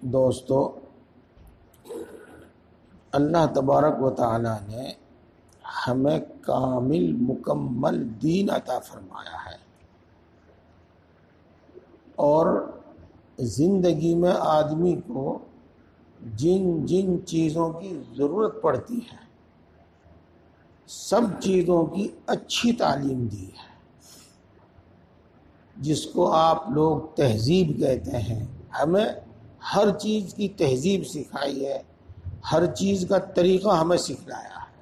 دوستو، اللہ تبارک و تعالی نے ہمیں کامل مکمل دین عطا فرمایا ہے، اور زندگی میں آدمی کو جن جن چیزوں کی ضرورت پڑتی ہے سب چیزوں کی اچھی تعلیم دی ہے، جس کو آپ لوگ تہذیب کہتے ہیں۔ ہمیں ہر چیز کی تہذیب سکھائی ہے، ہر چیز کا طریقہ ہمیں سکھلایا ہے۔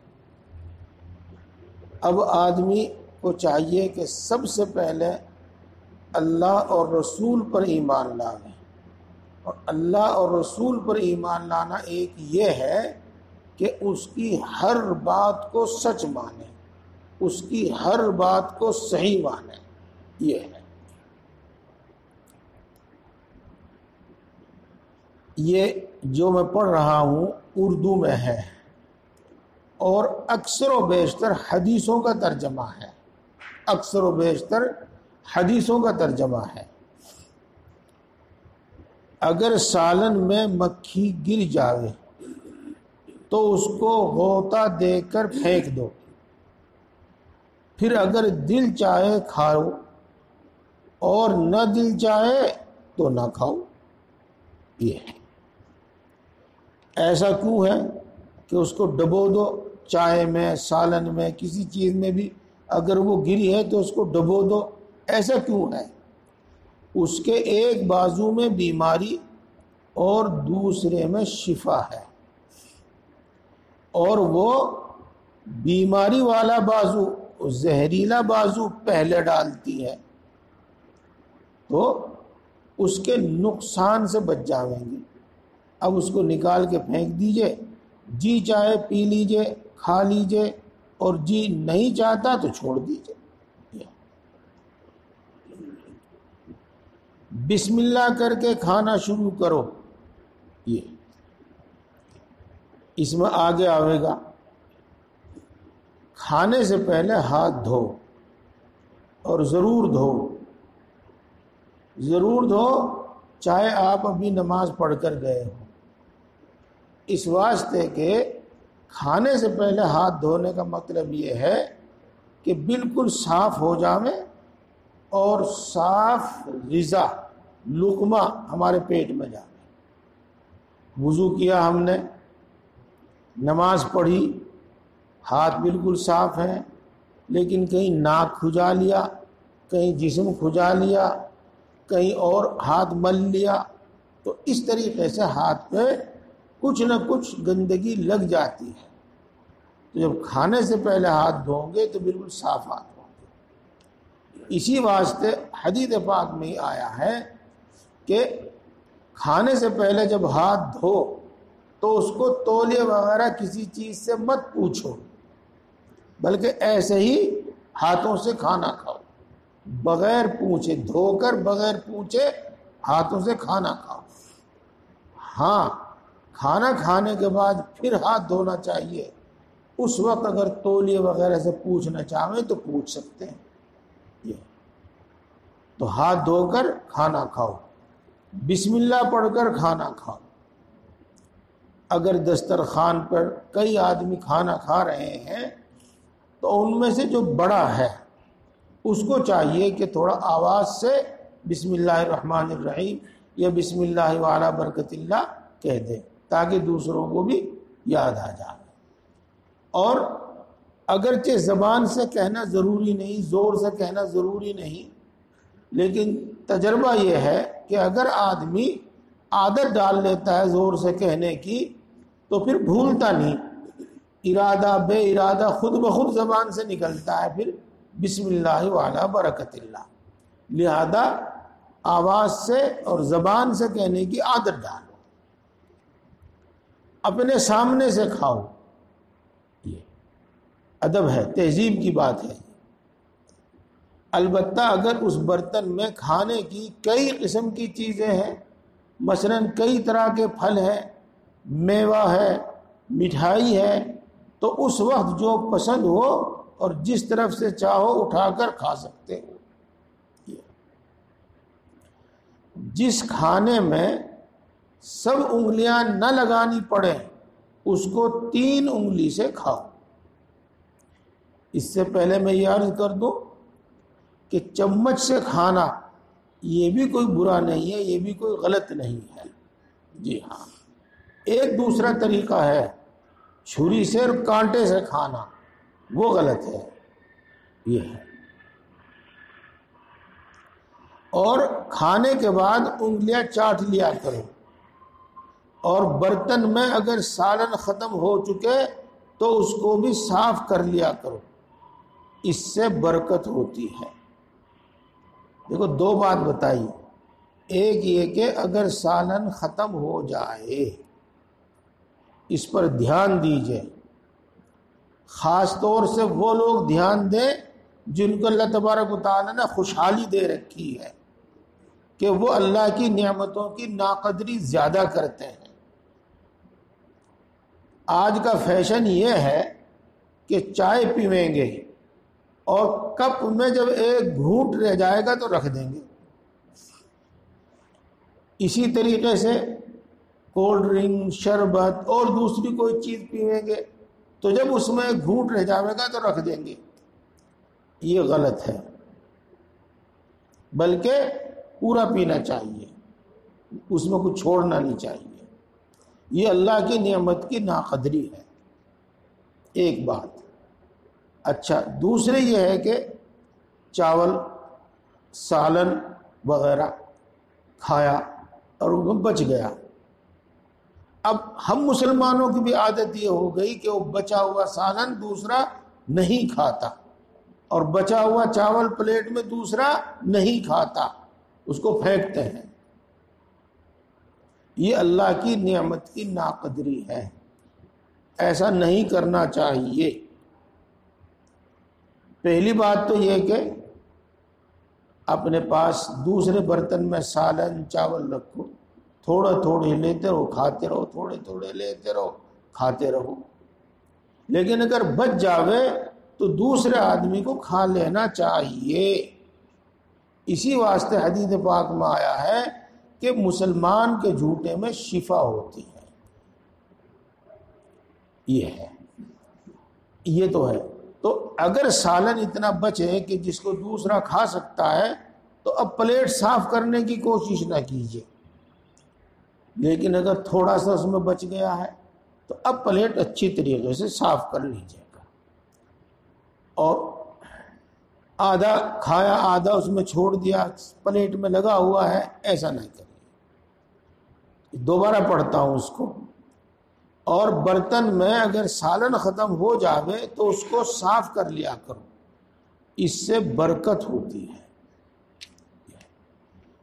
اب آدمی کو چاہیے کہ سب سے پہلے اللہ اور رسول پر ایمان لائے، اور اللہ اور رسول پر ایمان لانا ایک یہ ہے کہ اس کی ہر بات کو سچ مانے، اس کی ہر بات کو صحیح مانے۔ یہ ہے، یہ جو میں پڑھ رہا ہوں اردو میں ہے، اور اکثر و بیشتر حدیثوں کا ترجمہ ہے، اکثر و بیشتر حدیثوں کا ترجمہ ہے۔ اگر سالن میں مکھی گر جاوے تو اس کو غوطہ دے کر پھینک دو، پھر اگر دل چاہے کھاؤ اور نہ دل چاہے تو نہ کھاؤ۔ یہ ہے، ایسا کیوں ہے کہ اس کو ڈبو دو، چائے میں، سالن میں، کسی چیز میں بھی اگر وہ گری ہے تو اس کو ڈبو دو، ایسا کیوں ہے؟ اس کے ایک بازو میں بیماری اور دوسرے میں شفا ہے، اور وہ بیماری والا بازو، زہریلا بازو پہلے ڈالتی ہے تو اس کے نقصان سے بچ جاویں گے۔ اب اس کو نکال کے پھینک دیجئے، جی چاہے پی لیجئے، کھا لیجئے، اور جی نہیں چاہتا تو چھوڑ دیجئے۔ بسم اللہ کر کے کھانا شروع کرو، یہ اس میں آگے آئے گا۔ کھانے سے پہلے ہاتھ دھو، اور ضرور دھو، ضرور دھو، چاہے آپ ابھی نماز پڑھ کر گئے ہو، اس واسطے کہ کھانے سے پہلے ہاتھ دھونے کا مطلب یہ ہے کہ بالکل صاف ہو جائے اور صاف غذا لقمہ ہمارے پیٹ میں جائے۔ وضو کیا ہم نے، نماز پڑھی، ہاتھ بالکل صاف ہیں، لیکن کہیں ناک کھجا لیا، کہیں جسم کھجا لیا، کہیں اور ہاتھ مل لیا، تو اس طریقے سے ہاتھ پہ کچھ نہ کچھ گندگی لگ جاتی ہے۔ تو جب کھانے سے پہلے ہاتھ دھوؤں گے تو بالکل صاف ہاتھ دھوؤں گے۔ اسی واسطے حدیث پاک میں آیا ہے کہ کھانے سے پہلے جب ہاتھ دھو تو اس کو تولیے وغیرہ کسی چیز سے مت پوچھو، بلکہ ایسے ہی ہاتھوں سے کھانا کھاؤ، بغیر پوچھے، دھو کر بغیر پوچھے ہاتھوں سے کھانا کھاؤ۔ ہاں، کھانا کھانے کے بعد پھر ہاتھ دھونا چاہیے، اس وقت اگر تولیے وغیرہ سے پوچھنا چاہیں تو پوچھ سکتے ہیں۔ یہ تو ہاتھ دھو کر کھانا کھاؤ، بسم اللہ پڑھ کر کھانا کھاؤ۔ اگر دسترخوان پر کئی آدمی کھانا کھا رہے ہیں تو ان میں سے جو بڑا ہے اس کو چاہیے کہ تھوڑا آواز سے بسم اللہ الرحمن الرحیم یا بسم اللہ وعلی برکت اللہ کہہ دے، تاکہ دوسروں کو بھی یاد آ جائے۔ اور اگرچہ زبان سے کہنا ضروری نہیں، زور سے کہنا ضروری نہیں، لیکن تجربہ یہ ہے کہ اگر آدمی عادت ڈال لیتا ہے زور سے کہنے کی تو پھر بھولتا نہیں، ارادہ بے ارادہ خود بخود زبان سے نکلتا ہے پھر بسم اللہ وعلی برکت اللہ۔ لہذا آواز سے اور زبان سے کہنے کی عادت ڈالو، اپنے سامنے سے کھاؤ، یہ ادب ہے، تہذیب کی بات ہے۔ البتہ اگر اس برتن میں کھانے کی کئی قسم کی چیزیں ہیں، مثلا کئی طرح کے پھل ہیں، میوہ ہے، مٹھائی ہے، تو اس وقت جو پسند ہو اور جس طرف سے چاہو اٹھا کر کھا سکتے ہو۔ جس کھانے میں سب انگلیاں نہ لگانی پڑے، اس کو 3 انگلی سے کھاؤ۔ اس سے پہلے میں یہ عرض کر دوں کہ چمچ سے کھانا یہ بھی کوئی برا نہیں ہے، یہ بھی کوئی غلط نہیں ہے۔ جی ہاں، ایک دوسرا طریقہ ہے چھری سے اور کانٹے سے کھانا، وہ غلط ہے، یہ ہے۔ اور کھانے کے بعد انگلیاں چاٹ لیا کرو، اور برتن میں اگر سالن ختم ہو چکے تو اس کو بھی صاف کر لیا کرو، اس سے برکت ہوتی ہے۔ دیکھو 2 بات بتائی، ایک یہ کہ اگر سالن ختم ہو جائے اس پر دھیان دیجئے، خاص طور سے وہ لوگ دھیان دیں جن کو اللہ تبارک و تعالیٰ نے خوشحالی دے رکھی ہے کہ وہ اللہ کی نعمتوں کی ناقدری زیادہ کرتے ہیں۔ آج کا فیشن یہ ہے کہ چائے پیویں گے اور کپ میں جب ایک گھونٹ رہ جائے گا تو رکھ دیں گے، اسی طریقے سے کولڈ ڈرنک، شربت اور دوسری کوئی چیز پیویں گے تو جب اس میں ایک گھونٹ رہ جائے گا تو رکھ دیں گے۔ یہ غلط ہے، بلکہ پورا پینا چاہیے، اس میں کچھ چھوڑنا نہیں چاہیے۔ یہ اللہ کی نعمت کی ناقدری ہے، ایک بات۔ اچھا، دوسرے یہ ہے کہ چاول، سالن وغیرہ کھایا اور ان کو بچ گیا۔ اب ہم مسلمانوں کی بھی عادت یہ ہو گئی کہ وہ بچا ہوا سالن دوسرا نہیں کھاتا، اور بچا ہوا چاول پلیٹ میں دوسرا نہیں کھاتا، اس کو پھینکتے ہیں۔ یہ اللہ کی نعمت کی ناقدری ہے، ایسا نہیں کرنا چاہیے۔ پہلی بات تو یہ کہ اپنے پاس دوسرے برتن میں سالن چاول رکھو، تھوڑا تھوڑے لیتے رہو کھاتے رہو، تھوڑے تھوڑے لیتے رہو کھاتے رہو، لیکن اگر بچ جاوے تو دوسرے آدمی کو کھا لینا چاہیے۔ اسی واسطے حدیث پاک میں آیا ہے کہ مسلمان کے جھوٹے میں شفا ہوتی ہے۔ یہ ہے، یہ تو ہے۔ تو اگر سالن اتنا بچے کہ جس کو دوسرا کھا سکتا ہے تو اب پلیٹ صاف کرنے کی کوشش نہ کیجیے، لیکن اگر تھوڑا سا اس میں بچ گیا ہے تو اب پلیٹ اچھی طریقے سے صاف کر لیجیے گا، اور آدھا کھایا آدھا اس میں چھوڑ دیا، پلیٹ میں لگا ہوا ہے، ایسا نہیں کریے۔ دوبارہ پڑھتا ہوں اس کو، اور برتن میں اگر سالن ختم ہو جاوے تو اس کو صاف کر لیا کرو، اس سے برکت ہوتی ہے۔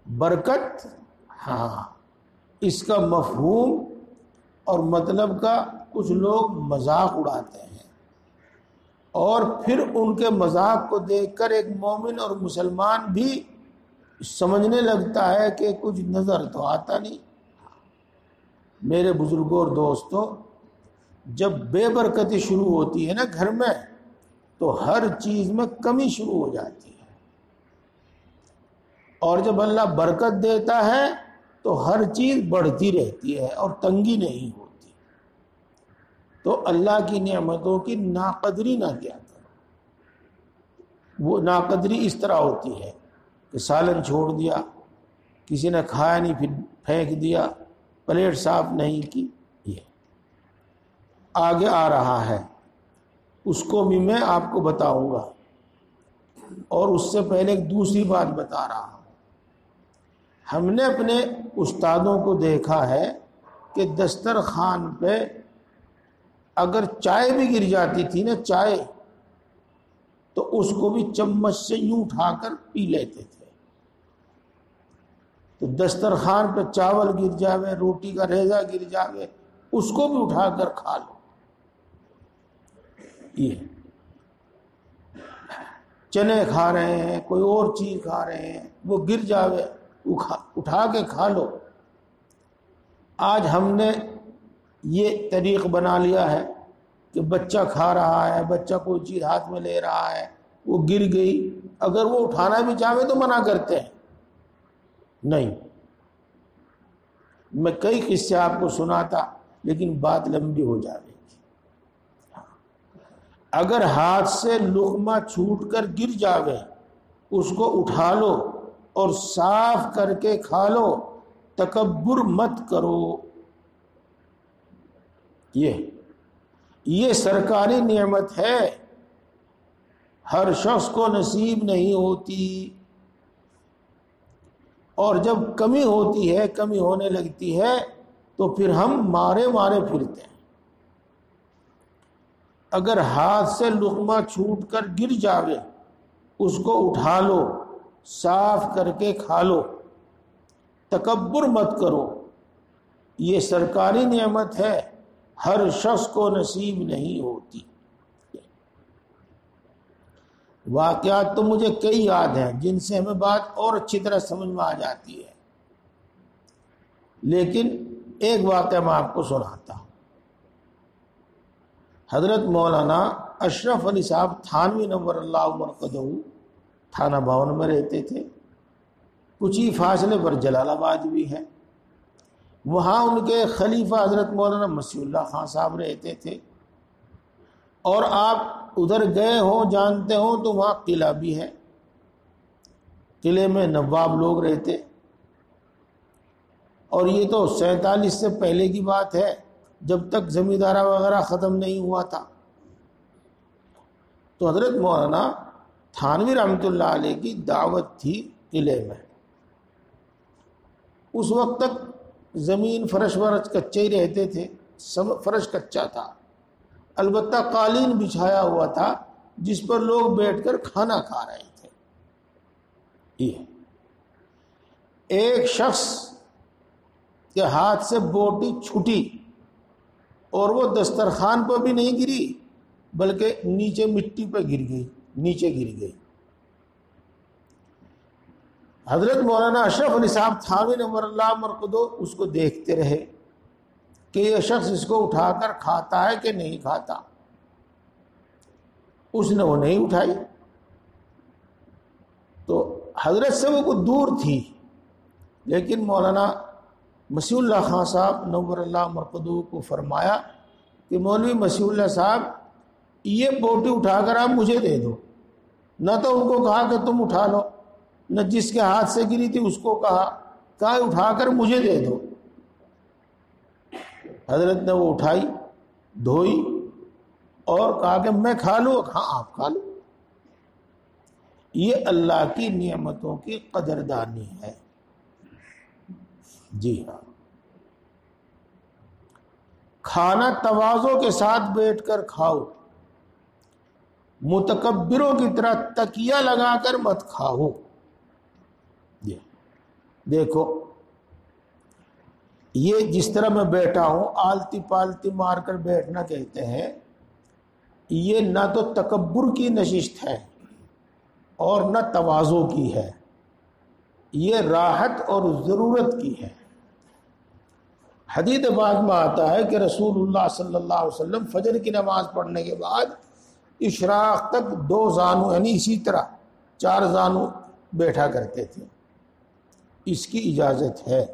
برکت، ہاں، اس کا مفہوم اور مطلب کا کچھ لوگ مذاق اڑاتے ہیں، اور پھر ان کے مذاق کو دیکھ کر ایک مومن اور مسلمان بھی سمجھنے لگتا ہے کہ کچھ نظر تو آتا نہیں۔ میرے بزرگوں اور دوستوں، جب بے برکتی شروع ہوتی ہے نا گھر میں تو ہر چیز میں کمی شروع ہو جاتی ہے، اور جب اللہ برکت دیتا ہے تو ہر چیز بڑھتی رہتی ہے اور تنگی نہیں ہوتی۔ تو اللہ کی نعمتوں کی ناقدری نہ کیا کرو۔ وہ ناقدری اس طرح ہوتی ہے کہ سالن چھوڑ دیا، کسی نے کھایا نہیں پھر پھینک دیا، پلیٹ صاف نہیں کی۔ یہ آگے آ رہا ہے، اس کو بھی میں آپ کو بتاؤں گا، اور اس سے پہلے ایک دوسری بات بتا رہا ہوں۔ ہم نے اپنے استادوں کو دیکھا ہے کہ دسترخوان پہ اگر چائے بھی گر جاتی تھی نا، چائے، تو اس کو بھی چمچ سے یوں اٹھا کر پی لیتے تھے۔ تو دسترخوان پہ چاول گر جاوے، روٹی کا ریزہ گر جاوے، اس کو بھی اٹھا کر کھا لو۔ یہ چنے کھا رہے ہیں، کوئی اور چیز کھا رہے ہیں، وہ گر جاوے، اٹھا کے کھا لو۔ آج ہم نے یہ طریق بنا لیا ہے کہ بچہ کھا رہا ہے، بچہ کوئی چیز ہاتھ میں لے رہا ہے، وہ گر گئی، اگر وہ اٹھانا بھی چاہے تو منع کرتے ہیں، نہیں، میں کئی قصے آپ کو سناتا لیکن بات لمبی ہو جائے گی۔ اگر ہاتھ سے لقمہ چھوٹ کر گر جاوے اس کو اٹھا لو اور صاف کر کے کھا لو، تکبر مت کرو۔ یہ سرکاری نعمت ہے، ہر شخص کو نصیب نہیں ہوتی، اور جب کمی ہوتی ہے، کمی ہونے لگتی ہے تو پھر ہم مارے پھرتے ہیں۔ اگر ہاتھ سے لقمہ چھوٹ کر گر جاوے اس کو اٹھا لو، صاف کر کے کھا لو، تکبر مت کرو، یہ سرکاری نعمت ہے، ہر شخص کو نصیب نہیں ہوتی۔ واقعات تو مجھے کئی یاد ہیں جن سے ہمیں بات اور اچھی طرح سمجھ میں آ جاتی ہے، لیکن ایک واقعہ میں آپ کو سناتا ہوں۔ حضرت مولانا اشرف علی صاحب تھانوی نور اللہ مرقدہ تھانہ بھون میں رہتے تھے، کچھ ہی فاصلے پر جلال آباد بھی ہے، وہاں ان کے خلیفہ حضرت مولانا مسیح اللہ خان صاحب رہتے تھے، اور آپ ادھر گئے ہوں جانتے ہوں تو وہاں قلعہ بھی ہے، قلعے میں نواب لوگ رہتے، اور یہ تو 47 سے پہلے کی بات ہے جب تک زمیندارہ وغیرہ ختم نہیں ہوا تھا۔ تو حضرت مولانا تھانوی رحمۃ اللہ علیہ کی دعوت تھی قلعے میں۔ اس وقت تک زمین فرش کچے ہی رہتے تھے، سب فرش کچا تھا، البتہ قالین بچھایا ہوا تھا جس پر لوگ بیٹھ کر کھانا کھا رہے تھے۔ یہ ایک شخص کے ہاتھ سے بوٹی چھٹی اور وہ دسترخوان پر بھی نہیں گری بلکہ نیچے مٹی پہ گر گئی، نیچے گر گئی۔ حضرت مولانا اشرف علی صاحب تھانوی نور اللہ مرقدہ اس کو دیکھتے رہے کہ یہ شخص اس کو اٹھا کر کھاتا ہے کہ نہیں کھاتا۔ اس نے وہ نہیں اٹھائی، تو حضرت سے وہ کچھ دور تھی، لیکن مولانا مسیح اللہ خان صاحب نور اللہ مرقدہ کو فرمایا کہ مولوی مسیح اللہ صاحب یہ بوٹی اٹھا کر آپ مجھے دے دو۔ نہ تو ان کو کہا کہ تم اٹھا لو، نہ جس کے ہاتھ سے گری تھی اس کو کہا اٹھا کر مجھے دے دو۔ حضرت نے وہ اٹھائی، دھوئی اور کہا کہ میں کھا لوں؟ ہاں آپ کھا لو۔ یہ اللہ کی نعمتوں کی قدردانی ہے۔ جی ہاں، کھانا تواضع کے ساتھ بیٹھ کر کھاؤ، متکبروں کی طرح تکیہ لگا کر مت کھاؤ۔ دیکھو یہ جس طرح میں بیٹھا ہوں آلتی پالتی مار کر بیٹھنا کہتے ہیں، یہ نہ تو تکبر کی نشست ہے اور نہ تواضع کی ہے، یہ راحت اور ضرورت کی ہے۔ حدیث پاک میں آتا ہے کہ رسول اللہ صلی اللہ علیہ وسلم فجر کی نماز پڑھنے کے بعد اشراق تک 2 زانو یعنی اسی طرح 4 زانو بیٹھا کرتے تھے۔ اس کی اجازت ہے،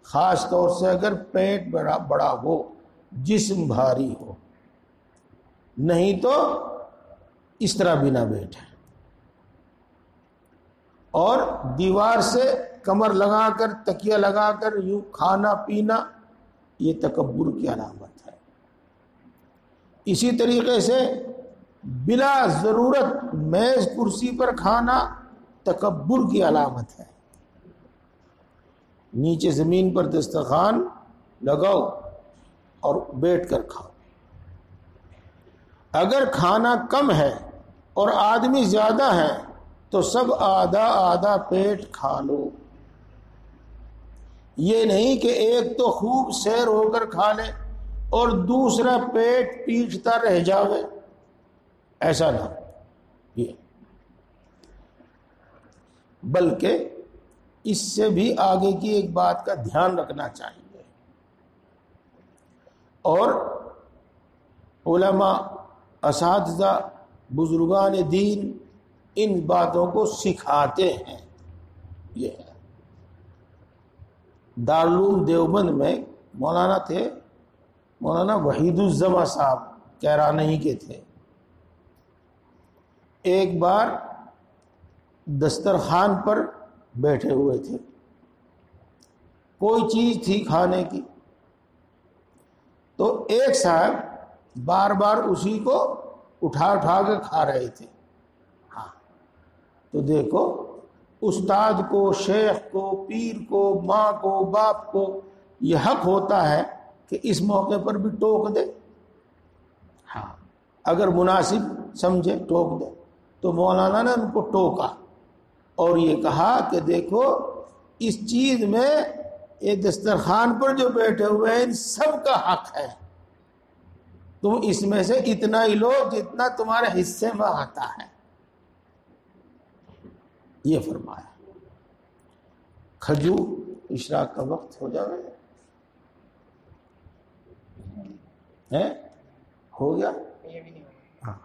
خاص طور سے اگر پیٹ بڑا ہو، جسم بھاری ہو، نہیں تو اس طرح بھی نہ بیٹھے۔ اور دیوار سے کمر لگا کر تکیہ لگا کر یوں کھانا پینا یہ تکبر کی علامت ہے۔ اسی طریقے سے بلا ضرورت میز کرسی پر کھانا تکبر کی علامت ہے۔ نیچے زمین پر دسترخوان لگاؤ اور بیٹھ کر کھاؤ۔ اگر کھانا کم ہے اور آدمی زیادہ ہے تو سب آدھا آدھا پیٹ کھا لو۔ یہ نہیں کہ ایک تو خوب سیر ہو کر کھا لے اور دوسرا پیٹ پیٹتا رہ جاوے، ایسا نہ ہو۔ بلکہ اس سے بھی آگے کی ایک بات کا دھیان رکھنا چاہیے، اور علماء، اساتذہ، بزرگان دین ان باتوں کو سکھاتے ہیں۔ یہ ہے دارالعلوم دیوبند میں مولانا تھے، مولانا وحید الزما صاحب کیرانہی کے تھے. ایک بار دسترخوان پر بیٹھے ہوئے تھے، کوئی چیز تھی کھانے کی، تو ایک صاحب بار بار اسی کو اٹھا اٹھا کے کھا رہے تھے. ہاں تو دیکھو، استاد کو، شیخ کو، پیر کو، ماں کو، باپ کو یہ حق ہوتا ہے کہ اس موقع پر بھی ٹوک دے. ہاں اگر مناسب سمجھے ٹوک دے. تو مولانا نے ان کو ٹوکا اور یہ کہا کہ دیکھو، اس چیز میں یہ دسترخوان پر جو بیٹھے ہوئے ہیں ان سب کا حق ہے، تم اس میں سے اتنا ہی لو جتنا تمہارے حصے میں آتا ہے. یہ فرمایا. کھجور اشراق کا وقت ہو جائے ہے، ہو گیا. ہاں،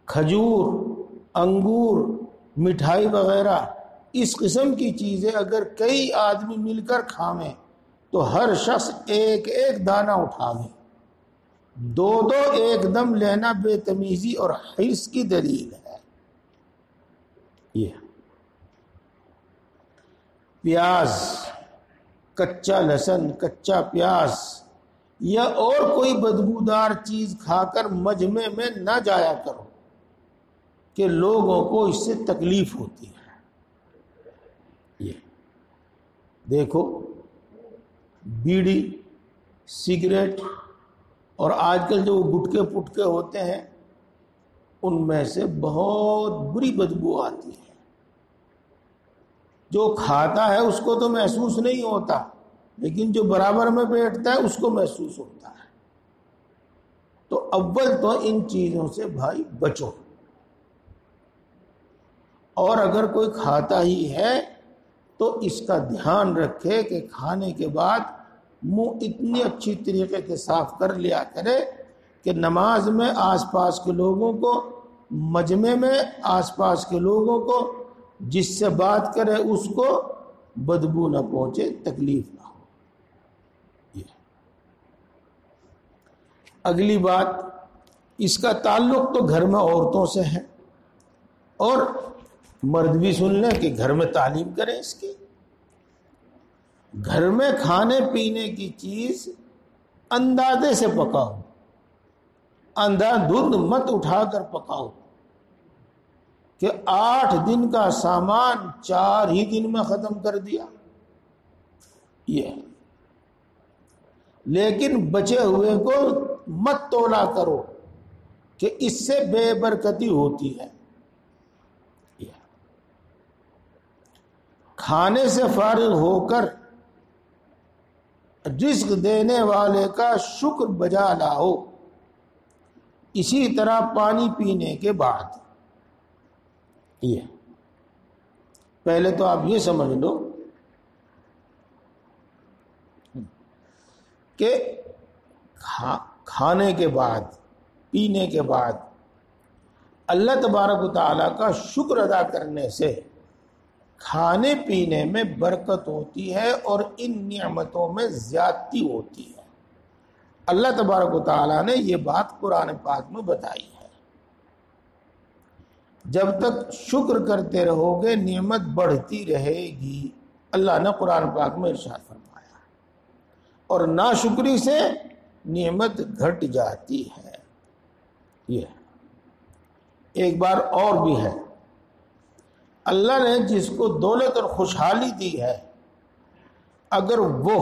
کھجور، انگور، مٹھائی وغیرہ اس قسم کی چیزیں اگر کئی آدمی مل کر کھاویں تو ہر شخص ایک ایک دانہ اٹھاویں. دو دو ایک دم لینا بے تمیزی اور حرص کی دلیل ہے. یہ پیاز، کچا لہسن، کچا پیاز یا اور کوئی بدبودار چیز کھا کر مجمع میں نہ جایا کرو کہ لوگوں کو اس سے تکلیف ہوتی ہے. یہ دیکھو، بیڑی، سگریٹ اور آج کل جو گٹکے پٹکے ہوتے ہیں ان میں سے بہت بری بدبو آتی ہے. جو کھاتا ہے اس کو تو محسوس نہیں ہوتا، لیکن جو برابر میں بیٹھتا ہے اس کو محسوس ہوتا ہے. تو اول تو ان چیزوں سے بھائی بچو. اور اگر کوئی کھاتا ہی ہے تو اس کا دھیان رکھے کہ کھانے کے بعد منہ اتنی اچھی طریقے سے صاف کر لیا کرے کہ نماز میں آس پاس کے لوگوں کو، مجمع میں آس پاس کے لوگوں کو، جس سے بات کرے اس کو بدبو نہ پہنچے، تکلیف نہ ہو. یہ اگلی بات، اس کا تعلق تو گھر میں عورتوں سے ہے، اور مرد بھی سن لیں کہ گھر میں تعلیم کریں اس کی. گھر میں کھانے پینے کی چیز اندازے سے پکاؤ، اندھا دھند مت اٹھا کر پکاؤ کہ 8 دن کا سامان 4 ہی دن میں ختم کر دیا. یہ لیکن بچے ہوئے کو مت تولا کرو کہ اس سے بے برکتی ہوتی ہے. کھانے سے فارغ ہو کر رزق دینے والے کا شکر بجا لاؤ. اسی طرح پانی پینے کے بعد، یہ پہلے تو آپ یہ سمجھ لو کہ کھانے کے بعد، پینے کے بعد اللہ تبارک و تعالیٰ کا شکر ادا کرنے سے کھانے پینے میں برکت ہوتی ہے اور ان نعمتوں میں زیادتی ہوتی ہے. اللہ تبارک و تعالیٰ نے یہ بات قرآن پاک میں بتائی ہے. جب تک شکر کرتے رہو گے نعمت بڑھتی رہے گی، اللہ نے قرآن پاک میں ارشاد فرمایا. اور ناشکری سے نعمت گھٹ جاتی ہے. یہ ایک بار اور بھی ہے، اللہ نے جس کو دولت اور خوشحالی دی ہے، اگر وہ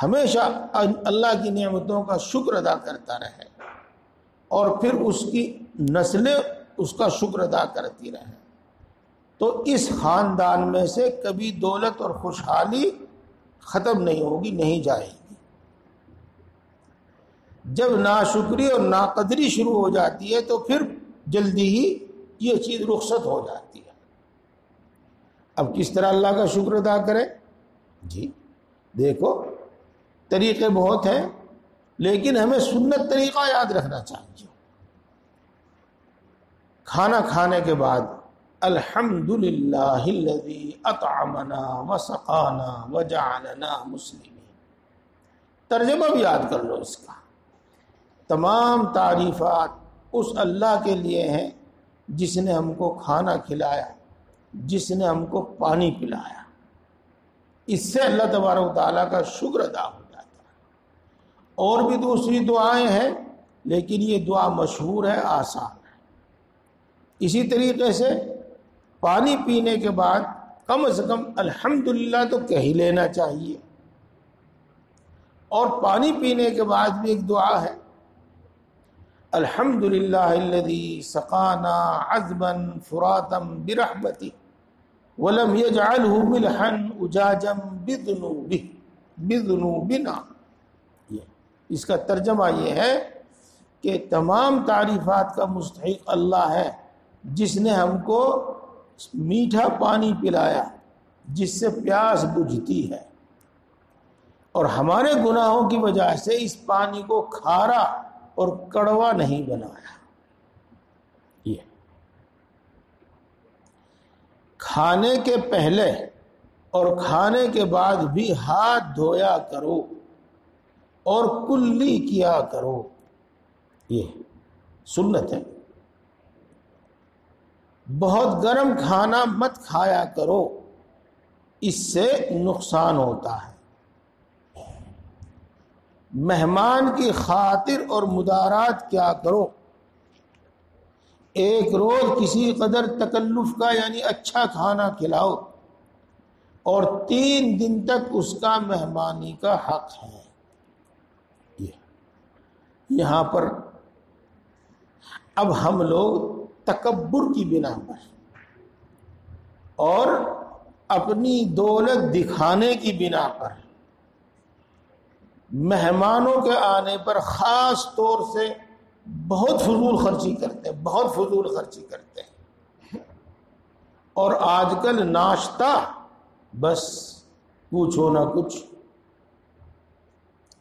ہمیشہ اللہ کی نعمتوں کا شکر ادا کرتا رہے اور پھر اس کی نسلیں اس کا شکر ادا کرتی رہیں تو اس خاندان میں سے کبھی دولت اور خوشحالی ختم نہیں ہوگی، نہیں جائے گی. جب ناشکری اور ناقدری شروع ہو جاتی ہے تو پھر جلدی ہی یہ چیز رخصت ہو جاتی ہے. اب کس طرح اللہ کا شکر ادا کرے؟ جی دیکھو، طریقے بہت ہیں، لیکن ہمیں سنت طریقہ یاد رکھنا چاہیے. کھانا کھانے کے بعد الحمد للہ الذی اطعمنا وسقانا وجعلنا مسلمین. ترجمہ بھی یاد کر لو اس کا. تمام تعریفات اس اللہ کے لیے ہیں جس نے ہم کو کھانا کھلایا، جس نے ہم کو پانی پلایا. اس سے اللہ تبارک و تعالیٰ کا شکر ادا ہو جاتا ہے. اور بھی دوسری دعائیں ہیں لیکن یہ دعا مشہور ہے، آسان ہے. اسی طریقے سے پانی پینے کے بعد کم از کم الحمدللہ تو کہہ ہی لینا چاہیے. اور پانی پینے کے بعد بھی ایک دعا ہے، الحمدللہ الذی سقانا عذبا فراتا برحمتہ ولم يجعلہ ملحا اجاجا بذنوبنا. اس کا ترجمہ یہ ہے کہ تمام تعریفات کا مستحق اللہ ہے جس نے ہم کو میٹھا پانی پلایا جس سے پیاس بجھتی ہے، اور ہمارے گناہوں کی وجہ سے اس پانی کو کھارا اور کڑوا نہیں بنایا. یہ کھانے کے پہلے اور کھانے کے بعد بھی ہاتھ دھویا کرو اور کلی کیا کرو، یہ سنت ہے. بہت گرم کھانا مت کھایا کرو، اس سے نقصان ہوتا ہے. مہمان کی خاطر اور مدارات کیا کرو. ایک روز کسی قدر تکلف کا یعنی اچھا کھانا کھلاؤ اور 3 دن تک اس کا مہمانی کا حق ہے. یہاں پر اب ہم لوگ تکبر کی بنا پر اور اپنی دولت دکھانے کی بنا پر مہمانوں کے آنے پر خاص طور سے بہت فضول خرچی کرتے ہیں، بہت فضول خرچی کرتے ہیں. اور آج کل ناشتہ بس پوچھو نہ کچھ.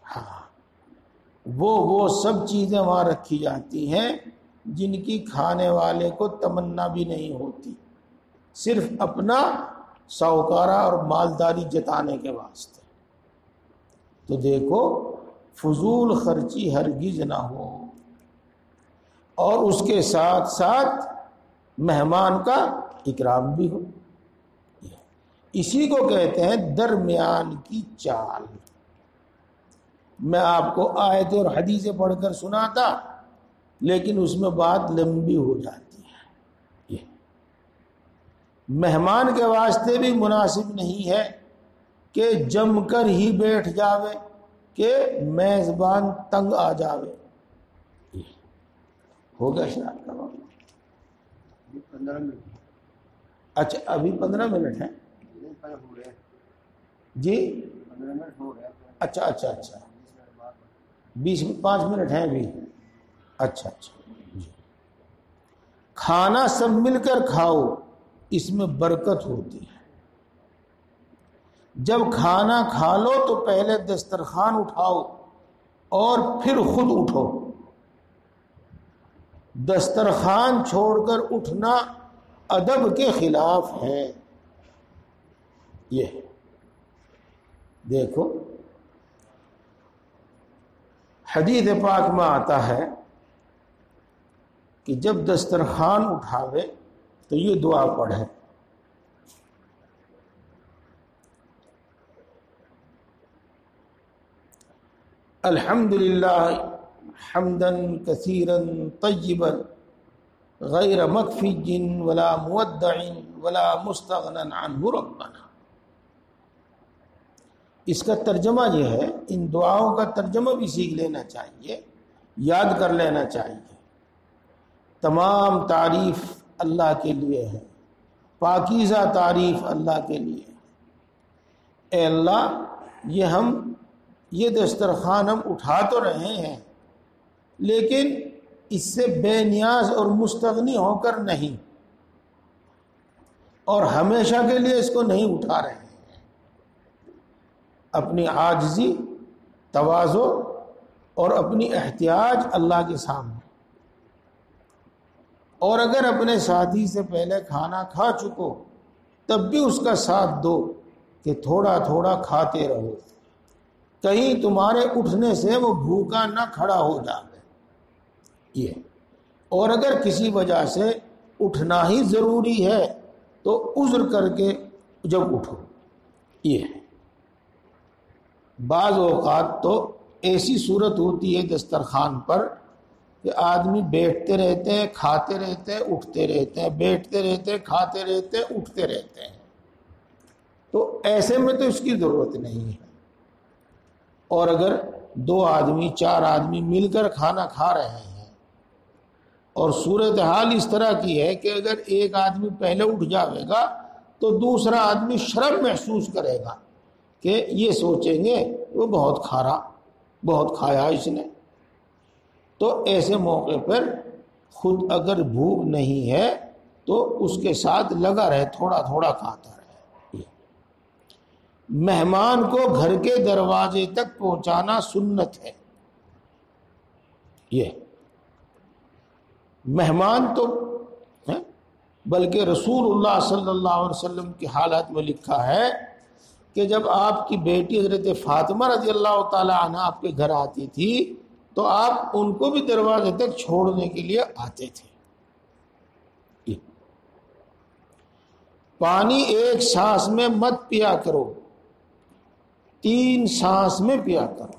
ہاں، وہ سب چیزیں وہاں رکھی جاتی ہیں جن کی کھانے والے کو تمنا بھی نہیں ہوتی، صرف اپنا ساہوکارہ اور مالداری جتانے کے واسطے. تو دیکھو فضول خرچی ہرگز نہ ہو، اور اس کے ساتھ ساتھ مہمان کا اکرام بھی ہو. اسی کو کہتے ہیں درمیان کی چال. میں آپ کو آیت اور حدیثیں پڑھ کر سناتا لیکن اس میں بات لمبی ہو جاتی ہے. یہ مہمان کے واسطے بھی مناسب نہیں ہے کہ جم کر ہی بیٹھ جاوے کہ میزبان تنگ آ جاوے. ہو گیا شاید 15 منٹ. اچھا ابھی 15 منٹ ہیں جی. 15 منٹ ہو گیا. اچھا 5 منٹ ہیں ابھی. اچھا جی. کھانا سب مل کر کھاؤ، اس میں برکت ہوتی ہے. جب کھانا کھا لو تو پہلے دسترخوان اٹھاؤ اور پھر خود اٹھو. دسترخوان چھوڑ کر اٹھنا ادب کے خلاف ہے. یہ دیکھو حدیث پاک میں آتا ہے کہ جب دسترخوان اٹھاوے تو یہ دعا پڑھے، الحمدللہ حمدا کثیرا طیبا غیر مکفج ولا مودع ولا مستغنى عنہ ربنا. اس کا ترجمہ یہ ہے، ان دعاؤں کا ترجمہ بھی سیکھ لینا چاہیے، یاد کر لینا چاہیے. تمام تعریف اللہ کے لیے ہے، پاکیزہ تعریف اللہ کے لیے. اے اللہ یہ دسترخوان ہم اٹھا تو رہے ہیں لیکن اس سے بے نیاز اور مستغنی ہو کر نہیں، اور ہمیشہ کے لیے اس کو نہیں اٹھا رہے ہیں. اپنی عاجزی، تواضع اور اپنی احتیاج اللہ کے سامنے، اور اگر اپنے ساتھی سے پہلے کھانا کھا چکو تب بھی اس کا ساتھ دو کہ تھوڑا تھوڑا کھاتے رہو، کہیں تمہارے اٹھنے سے وہ بھوکا نہ کھڑا ہو جائے۔ یہ اور اگر کسی وجہ سے اٹھنا ہی ضروری ہے تو عذر کر کے جب اٹھو۔ یہ ہے بعض اوقات تو ایسی صورت ہوتی ہے دسترخوان پر کہ آدمی بیٹھتے رہتے ہیں، کھاتے رہتے ہیں، اٹھتے رہتے ہیں، بیٹھتے رہتے ہیں، کھاتے رہتے ہیں، اٹھتے رہتے ہیں، تو ایسے میں تو اس کی ضرورت نہیں ہے۔ اور اگر 2 آدمی 4 آدمی مل کر کھانا کھا رہے ہیں اور صورتحال اس طرح کی ہے کہ اگر ایک آدمی پہلے اٹھ جاوے گا تو دوسرا آدمی شرم محسوس کرے گا کہ یہ سوچیں گے وہ بہت کھا بہت کھایا اس نے، تو ایسے موقع پر خود اگر بھوک نہیں ہے تو اس کے ساتھ لگا رہے، تھوڑا تھوڑا کھاتا رہے۔ مہمان کو گھر کے دروازے تک پہنچانا سنت ہے۔ یہ مہمان تو بلکہ رسول اللہ صلی اللہ علیہ وسلم کی حالت میں لکھا ہے کہ جب آپ کی بیٹی حضرت فاطمہ رضی اللہ تعالی عنہ آپ کے گھر آتی تھی تو آپ ان کو بھی دروازے تک چھوڑنے کے لیے آتے تھے۔ پانی ایک سانس میں مت پیا کرو، 3 سانس میں پیا کرو،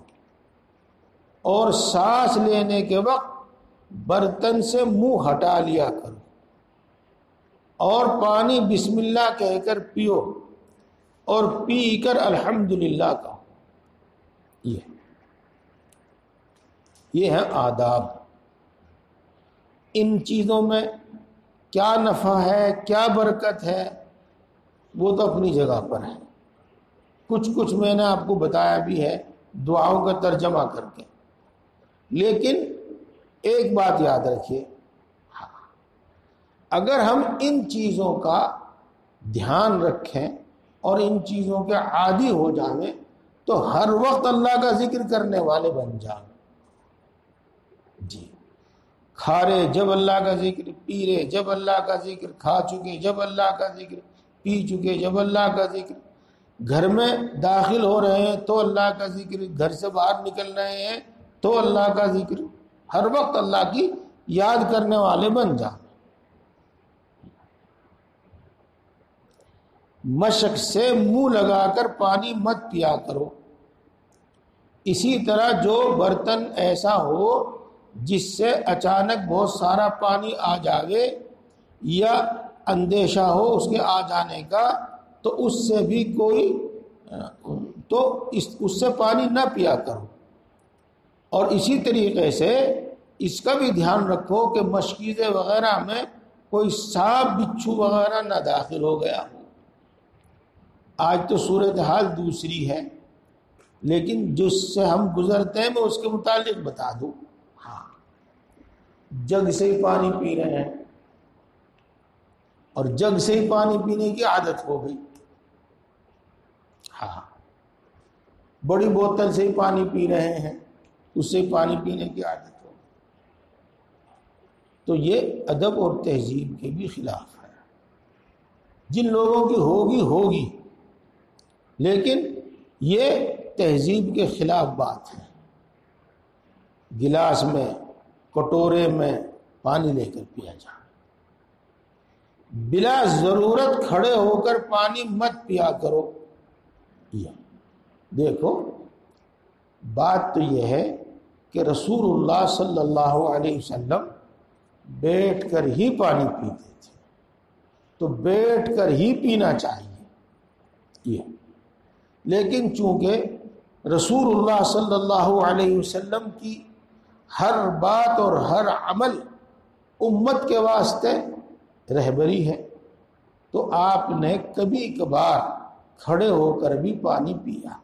اور سانس لینے کے وقت برتن سے منہ ہٹا لیا کرو، اور پانی بسم اللہ کہہ کر پیو، اور پی کر الحمدللہ کہو۔ یہ ہے آداب۔ ان چیزوں میں کیا نفع ہے، کیا برکت ہے، وہ تو اپنی جگہ پر ہے۔ کچھ میں نے آپ کو بتایا بھی ہے دعاؤں کا ترجمہ کر کے، لیکن ایک بات یاد رکھیے، اگر ہم ان چیزوں کا دھیان رکھیں اور ان چیزوں کے عادی ہو جائیں تو ہر وقت اللہ کا ذکر کرنے والے بن جائیں۔ جی، کھا رہے جب اللہ کا ذکر، پی رہے جب اللہ کا ذکر، کھا چکے جب اللہ کا ذکر، پی چکے جب اللہ کا ذکر، گھر میں داخل ہو رہے ہیں تو اللہ کا ذکر، گھر سے باہر نکل رہے ہیں تو اللہ کا ذکر، ہر وقت اللہ کی یاد کرنے والے بن جائیں۔ مشق سے منہ لگا کر پانی مت پیا کرو۔ اسی طرح جو برتن ایسا ہو جس سے اچانک بہت سارا پانی آ جاوے یا اندیشہ ہو اس کے آ جانے کا، تو اس سے بھی اس سے پانی نہ پیا کرو۔ اور اسی طریقے سے اس کا بھی دھیان رکھو کہ مشکیزے وغیرہ میں کوئی سانپ بچھو وغیرہ نہ داخل ہو گیا ہو۔ آج تو صورتحال دوسری ہے، لیکن جس سے ہم گزرتے ہیں میں اس کے متعلق بتا دوں۔ ہاں، جگ سے ہی پانی پی رہے ہیں اور جگ سے ہی پانی پینے کی عادت ہو گئی۔ ہاں، بڑی بوتل سے ہی پانی پی رہے ہیں، اس سے پانی پینے کی عادت ہو گئی، تو یہ ادب اور تہذیب کے بھی خلاف ہے۔ جن لوگوں کی ہوگی لیکن یہ تہذیب کے خلاف بات ہے۔ گلاس میں، کٹورے میں پانی لے کر پیا جائے، بلا ضرورت کھڑے ہو کر پانی مت پیا کرو۔ دیکھو، بات تو یہ ہے کہ رسول اللہ صلی اللہ علیہ وسلم بیٹھ کر ہی پانی پیتے تھے، تو بیٹھ کر ہی پینا چاہیے۔ لیکن چونکہ رسول اللہ صلی اللہ علیہ وسلم کی ہر بات اور ہر عمل امت کے واسطے رہبری ہے، تو آپ نے کبھی کبھار کھڑے ہو کر بھی پانی پیا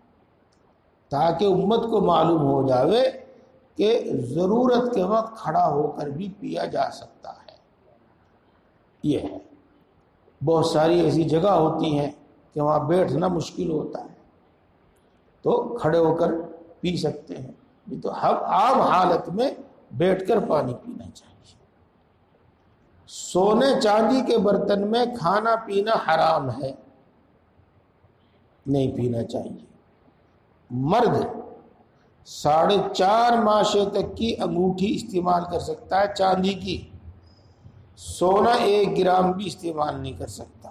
تاکہ امت کو معلوم ہو جاوے کہ ضرورت کے وقت کھڑا ہو کر بھی پیا جا سکتا ہے۔ یہ ہے، بہت ساری ایسی جگہ ہوتی ہیں کہ وہاں بیٹھنا مشکل ہوتا ہے تو کھڑے ہو کر پی سکتے ہیں، تو ہم عام حالت میں بیٹھ کر پانی پینا چاہیے۔ سونے چاندی کے برتن میں کھانا پینا حرام ہے، نہیں پینا چاہیے۔ مرد 4.5 ماشے تک کی انگوٹھی استعمال کر سکتا ہے چاندی کی، سونا 1 گرام بھی استعمال نہیں کر سکتا۔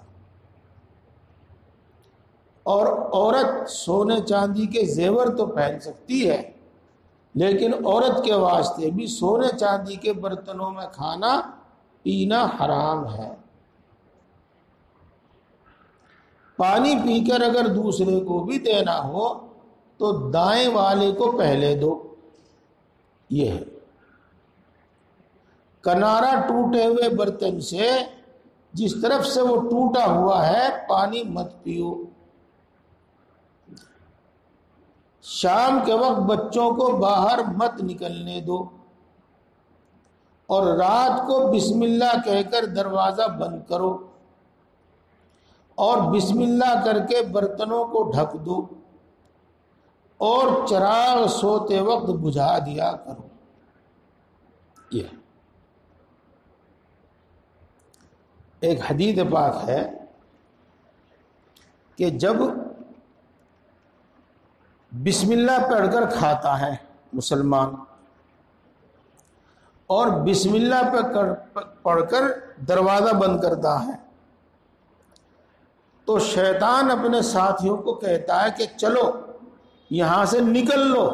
اور عورت سونے چاندی کے زیور تو پہن سکتی ہے، لیکن عورت کے واسطے بھی سونے چاندی کے برتنوں میں کھانا پینا حرام ہے۔ پانی پی کر اگر دوسرے کو بھی دینا ہو تو دائیں والے کو پہلے دو، یہ ہے۔ کنارہ ٹوٹے ہوئے برتن سے جس طرف سے وہ ٹوٹا ہوا ہے پانی مت پیو۔ شام کے وقت بچوں کو باہر مت نکلنے دو، اور رات کو بسم اللہ کہہ کر دروازہ بند کرو، اور بسم اللہ کر کے برتنوں کو ڈھک دو، اور چراغ سوتے وقت بجھا دیا کرو۔ یہ ایک حدیث پاک ہے کہ جب بسم اللہ پڑھ کر کھاتا ہے مسلمان اور بسم اللہ پڑھ کر دروازہ بند کرتا ہے تو شیطان اپنے ساتھیوں کو کہتا ہے کہ چلو یہاں سے نکل لو،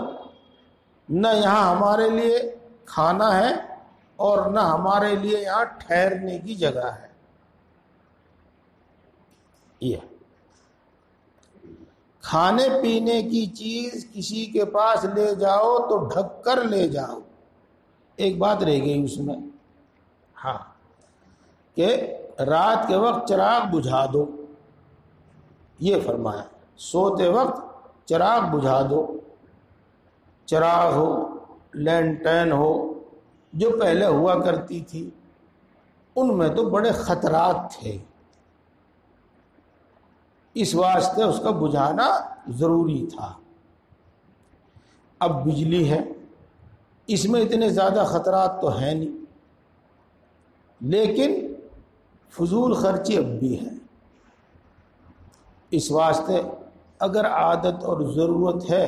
نہ یہاں ہمارے لیے کھانا ہے اور نہ ہمارے لیے یہاں ٹھہرنے کی جگہ ہے۔ یہ کھانے پینے کی چیز کسی کے پاس لے جاؤ تو ڈھک کر لے جاؤ۔ ایک بات رہ گئی اس میں، ہاں، کہ رات کے وقت چراغ بجھا دو، یہ فرمایا۔ سوتے وقت چراغ بجھا دو، چراغ ہو، لینٹین ہو، جو پہلے ہوا کرتی تھی، ان میں تو بڑے خطرات تھے، اس واسطے اس کا بجھانا ضروری تھا۔ اب بجلی ہے، اس میں اتنے زیادہ خطرات تو ہیں نہیں، لیکن فضول خرچی اب بھی ہے۔ اس واسطے اگر عادت اور ضرورت ہے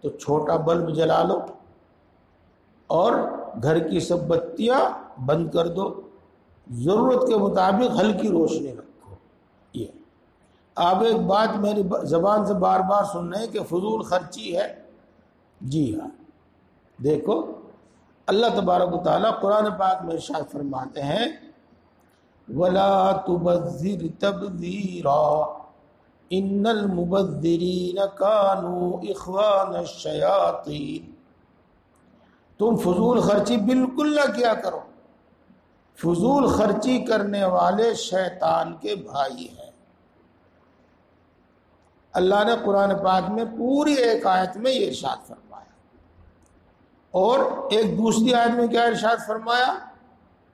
تو چھوٹا بلب جلا لو اور گھر کی سب بتیاں بند کر دو، ضرورت کے مطابق ہلکی روشنی رکھو۔ یہ آپ ایک بات میری زبان سے بار بار سن رہے ہیں کہ فضول خرچی ہے، جی ہاں، دیکھو اللہ تبارک و تعالیٰ قرآن پاک میں ارشاد فرماتے ہیں وَلَا تُبَذِّرْ تَبْذِيرًا ان المبذرین کانوا اخوان الشیاطین۔ تم فضول خرچی بالکل نہ کیا کرو، فضول خرچی کرنے والے شیطان کے بھائی ہیں۔ اللہ نے قرآن پاک میں پوری ایک آیت میں یہ ارشاد فرمایا، اور ایک دوسری آیت میں کیا ارشاد فرمایا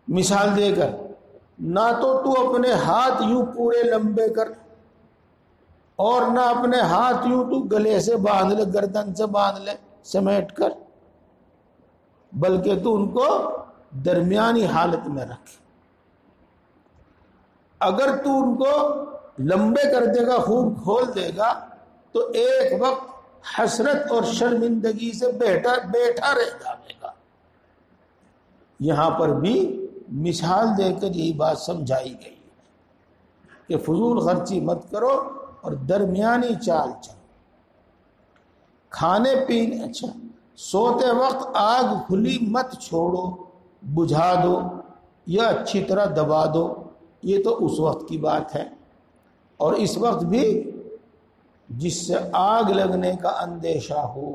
مثال دے کر، نہ تو اپنے ہاتھ یوں پورے لمبے کر اور نہ اپنے ہاتھ یوں تو گلے سے باندھ لے، گردن سے باندھ لے سمیٹ کر، بلکہ تو ان کو درمیانی حالت میں رکھ۔ اگر تو ان کو لمبے کر دے گا، خوب کھول دے گا، تو ایک وقت حسرت اور شرمندگی سے بیٹھا رہ جائے گا۔ یہاں پر بھی مثال دے کر یہی بات سمجھائی گئی ہے کہ فضول خرچی مت کرو اور درمیانی چال چلو۔ کھانے پینے، اچھا، سوتے وقت آگ کھلی مت چھوڑو، بجھا دو یا اچھی طرح دبا دو، یہ تو اس وقت کی بات ہے۔ اور اس وقت بھی جس سے آگ لگنے کا اندیشہ ہو